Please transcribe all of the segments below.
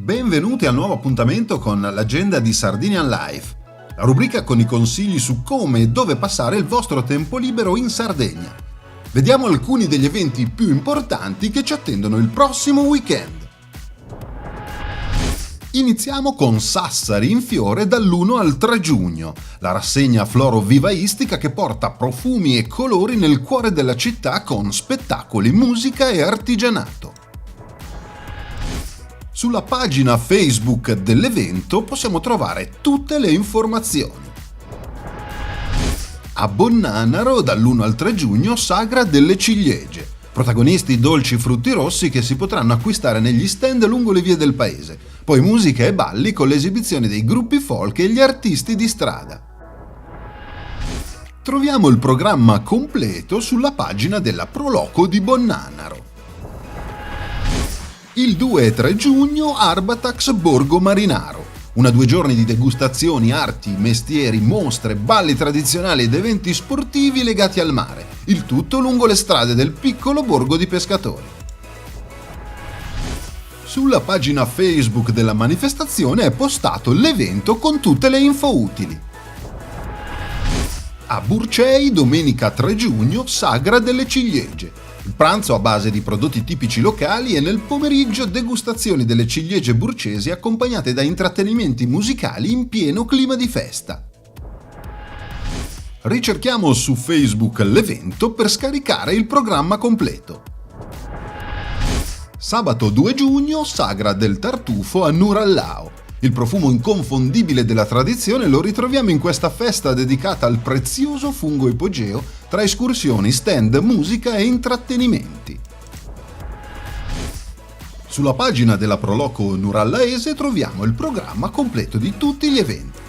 Benvenuti al nuovo appuntamento con l'agenda di Sardinian Life, la rubrica con i consigli su come e dove passare il vostro tempo libero in Sardegna. Vediamo alcuni degli eventi più importanti che ci attendono il prossimo weekend. Iniziamo con Sassari in fiore dall'1 al 3 giugno, la rassegna floro-vivaistica che porta profumi e colori nel cuore della città con spettacoli, musica e artigianato. Sulla pagina Facebook dell'evento possiamo trovare tutte le informazioni. A Bonnanaro dall'1 al 3 giugno Sagra delle ciliegie, protagonisti dolci frutti rossi che si potranno acquistare negli stand lungo le vie del paese, poi musica e balli con le esibizioni dei gruppi folk e gli artisti di strada. Troviamo il programma completo sulla pagina della Proloco di Bonnanaro. Il 2 e 3 giugno Arbatax Borgo Marinaro, 2 giorni di degustazioni, arti, mestieri, mostre, balli tradizionali ed eventi sportivi legati al mare, il tutto lungo le strade del piccolo borgo di pescatori. Sulla pagina Facebook della manifestazione è postato l'evento con tutte le info utili. A Burcei domenica 3 giugno Sagra delle ciliegie. Il pranzo a base di prodotti tipici locali e nel pomeriggio degustazioni delle ciliegie burcesi accompagnate da intrattenimenti musicali in pieno clima di festa. Ricerchiamo su Facebook l'evento per scaricare il programma completo. Sabato 2 giugno Sagra del tartufo a Nurallao. Il profumo inconfondibile della tradizione lo ritroviamo in questa festa dedicata al prezioso fungo ipogeo tra escursioni, stand, musica e intrattenimenti. Sulla pagina della Proloco Nurallaese troviamo il programma completo di tutti gli eventi.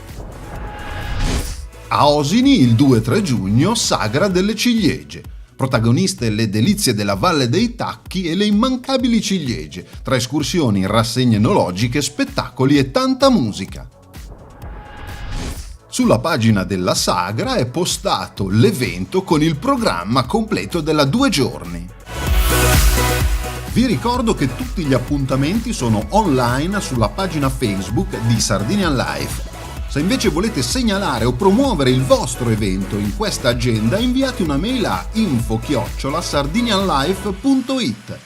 A Osini il 2-3 giugno Sagra delle ciliegie. Protagoniste le delizie della Valle dei Tacchi e le immancabili ciliegie, tra escursioni, rassegne enologiche, spettacoli e tanta musica. Sulla pagina della Sagra è postato l'evento con il programma completo della 2 giorni. Vi ricordo che tutti gli appuntamenti sono online sulla pagina Facebook di Sardinian Life. Se invece volete segnalare o promuovere il vostro evento in questa agenda, inviate una mail a info@sardinianlife.it.